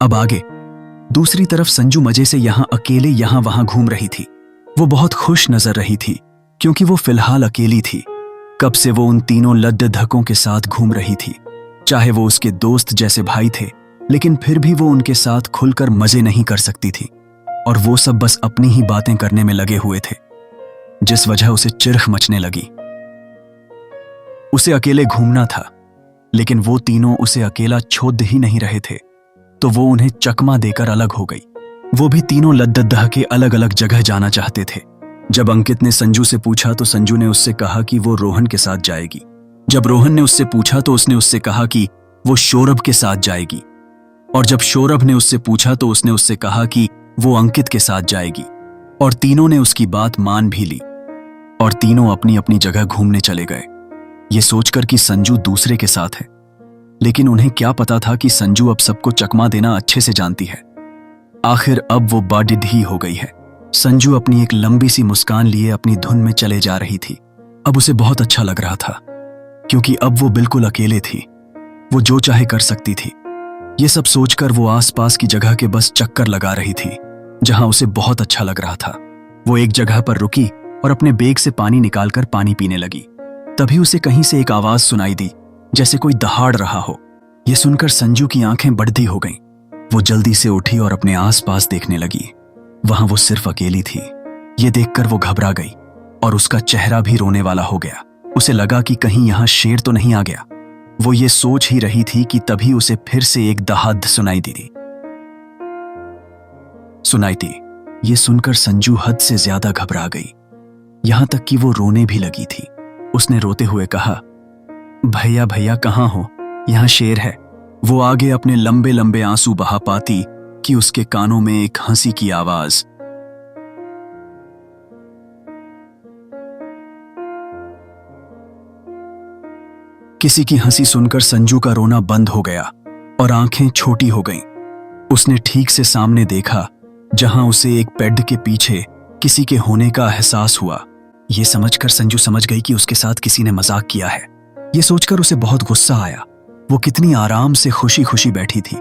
अब आगे दूसरी तरफ संजू मजे से यहां अकेले यहां वहां घूम रही थी। वो बहुत खुश नजर रही थी क्योंकि वो फिलहाल अकेली थी। कब से वो उन तीनों लद्दे-धक्कों के साथ घूम रही थी। चाहे वो उसके दोस्त जैसे भाई थे, लेकिन फिर भी वो उनके साथ खुलकर मजे नहीं कर सकती थी और वो सब बस अपनी ही बातें करने में लगे हुए थे, जिस वजह उसे चिरख मचने लगी। उसे अकेले घूमना था, लेकिन वो तीनों उसे अकेला छोड़ ही नहीं रहे थे, तो वो उन्हें चकमा देकर अलग हो गई। वो भी तीनों लद्दद्दाह के अलग अलग जगह जाना चाहते थे। जब अंकित ने संजू से पूछा तो संजू ने उससे कहा कि वो रोहन के साथ जाएगी। जब रोहन ने उससे पूछा तो उसने उससे कहा कि वो सौरभ के साथ जाएगी। और जब सौरभ ने उससे पूछा तो उसने उससे कहा कि वो अंकित के साथ जाएगी। और तीनों ने उसकी बात मान भी ली और तीनों अपनी अपनी जगह घूमने चले गए, ये सोचकर कि संजू दूसरे के साथ है। लेकिन उन्हें क्या पता था कि संजू अब सबको चकमा देना अच्छे से जानती है। आखिर अब वो बाडिड ही हो गई है। संजू अपनी एक लंबी सी मुस्कान लिए अपनी धुन में चले जा रही थी। अब उसे बहुत अच्छा लग रहा था क्योंकि अब वो बिल्कुल अकेले थी। वो जो चाहे कर सकती थी। ये सब सोचकर वो आसपास की जगह के बस चक्कर लगा रही थी जहां उसे बहुत अच्छा लग रहा था। वो एक जगह पर रुकी और अपने बैग से पानी निकालकर पानी पीने लगी। तभी उसे कहीं से एक आवाज सुनाई दी, जैसे कोई दहाड़ रहा हो। यह सुनकर संजू की आंखें बढ़ती हो गईं। वो जल्दी से उठी और अपने आसपास देखने लगी। वहां वो सिर्फ अकेली थी। ये देखकर वो घबरा गई और उसका चेहरा भी रोने वाला हो गया। उसे लगा कि कहीं यहां शेर तो नहीं आ गया। वो ये सोच ही रही थी कि तभी उसे फिर से एक दहाड़ सुनाई दी। ये सुनकर संजू हद से ज्यादा घबरा गई, यहां तक कि वो रोने भी लगी थी। उसने रोते हुए कहा, भैया भैया कहाँ हो? यहां शेर है। वो आगे अपने लंबे लंबे आंसू बहा पाती कि उसके कानों में एक हंसी की आवाज। किसी की हंसी सुनकर संजू का रोना बंद हो गया और आंखें छोटी हो गईं। उसने ठीक से सामने देखा, जहां उसे एक बेड के पीछे किसी के होने का एहसास हुआ। यह समझकर संजू समझ गई कि उसके साथ किसी ने मजाक किया है। यह सोचकर उसे बहुत गुस्सा आया। वो कितनी आराम से खुशी खुशी बैठी थी।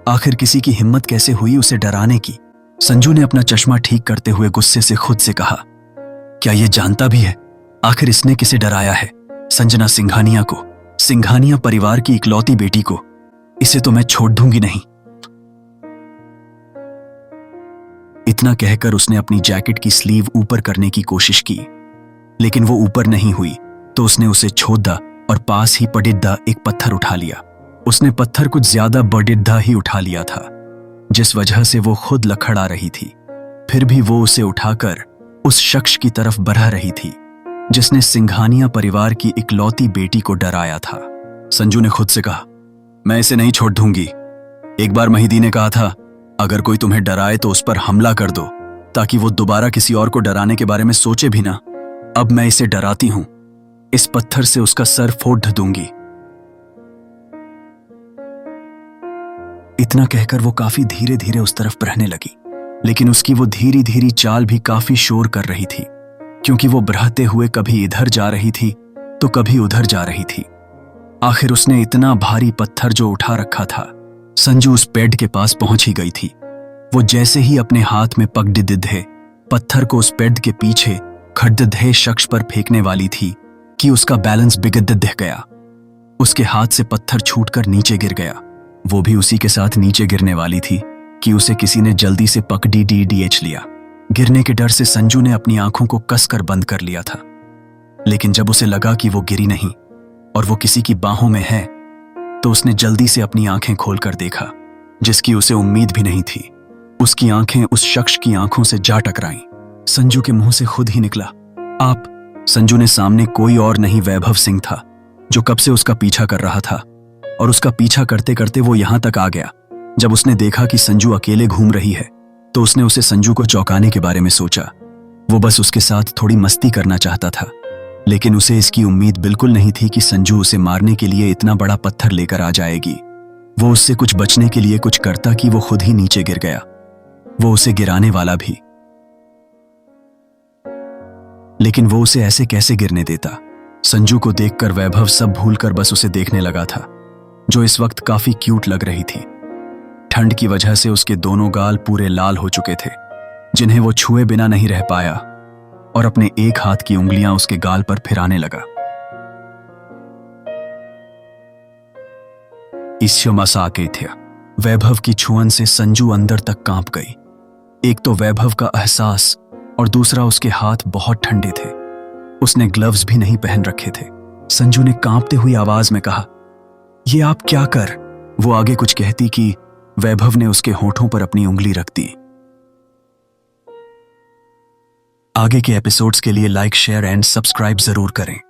आखिर किसी की हिम्मत कैसे हुई उसे डराने की? संजू ने अपना चश्मा ठीक करते हुए गुस्से से खुद से कहा, क्या ये जानता भी है आखिर इसने किसे डराया है? संजना सिंघानिया को, सिंघानिया परिवार की इकलौती बेटी को। इसे तो मैं छोड़ दूंगी नहीं। इतना कहकर उसने अपनी जैकेट की स्लीव ऊपर करने की कोशिश की, लेकिन वो ऊपर नहीं हुई तो उसने उसे छोड़ा और पास ही पड़िद्दा एक पत्थर उठा लिया। उसने पत्थर कुछ ज्यादा बड़िद्दा ही उठा लिया था, जिस वजह से वो खुद लड़खड़ा रही थी। फिर भी वो उसे उठाकर उस शख्स की तरफ बढ़ा रही थी जिसने सिंघानिया परिवार की इकलौती बेटी को डराया था। संजू ने खुद से कहा, मैं इसे नहीं छोड़ दूंगी। एक बार महिदी ने कहा था, अगर कोई तुम्हें डराए तो उस पर हमला कर दो, ताकि वो दोबारा किसी और को डराने के बारे में सोचे भी ना। अब मैं इसे डराती हूं, इस पत्थर से उसका सर फोड़ दूंगी। इतना कहकर वो काफी धीरे धीरे उस तरफ बढ़ने लगी, लेकिन उसकी वो धीरी धीरी चाल भी काफी शोर कर रही थी, क्योंकि वो बढ़ते हुए कभी इधर जा रही थी तो कभी उधर जा रही थी। आखिर उसने इतना भारी पत्थर जो उठा रखा था, संजू उस बेड के पास पहुंच ही गई थी। वो जैसे ही अपने हाथ में पकड़े पत्थर को उस बेड के पीछे खड़े शख्स पर फेंकने वाली थी कि उसका बैलेंस बिगड़ गया। उसके हाथ से पत्थर छूटकर नीचे गिर गया। वो भी उसी के साथ नीचे गिरने वाली थी कि उसे किसी ने जल्दी से पकड़ी डीडीएच लिया। गिरने के डर से संजू ने अपनी आंखों को कसकर बंद कर लिया था, लेकिन जब उसे लगा कि वो गिरी नहीं और वो किसी की बाहों में है, तो उसने जल्दी से अपनी आंखें खोलकर देखा, जिसकी उसे उम्मीद भी नहीं थी। उसकी आंखें उस शख्स की आंखों से जा टकराईं। संजू के मुंह से खुद ही निकला, आप? संजू ने सामने कोई और नहीं वैभव सिंह था, जो कब से उसका पीछा कर रहा था, और उसका पीछा करते करते वो यहां तक आ गया। जब उसने देखा कि संजू अकेले घूम रही है, तो उसने उसे संजू को चौंकाने के बारे में सोचा। वो बस उसके साथ थोड़ी मस्ती करना चाहता था, लेकिन उसे इसकी उम्मीद बिल्कुल नहीं थी कि संजू उसे मारने के लिए इतना बड़ा पत्थर लेकर आ जाएगी। वो उससे कुछ बचने के लिए कुछ करता कि वो खुद ही नीचे गिर गया। वो उसे गिराने वाला भी, लेकिन वो उसे ऐसे कैसे गिरने देता? संजू को देखकर वैभव सब भूलकर बस उसे देखने लगा था, जो इस वक्त काफी क्यूट लग रही थी। ठंड की वजह से उसके दोनों गाल पूरे लाल हो चुके थे, जिन्हें वो छुए बिना नहीं रह पाया, और अपने एक हाथ की उंगलियां उसके गाल पर फिराने लगा। ईश्वमसाकेथ्य, वैभव की छुअन से संजू अंदर तक कांप गई। एक तो वैभव का एहसास और दूसरा उसके हाथ बहुत ठंडे थे। उसने ग्लव्स भी नहीं पहन रखे थे। संजू ने कांपते हुई आवाज में कहा, ये आप क्या कर? वो आगे कुछ कहती कि वैभव ने उसके होठों पर अपनी उंगली रख दी। आगे के एपिसोड्स के लिए लाइक, शेयर एंड सब्सक्राइब जरूर करें।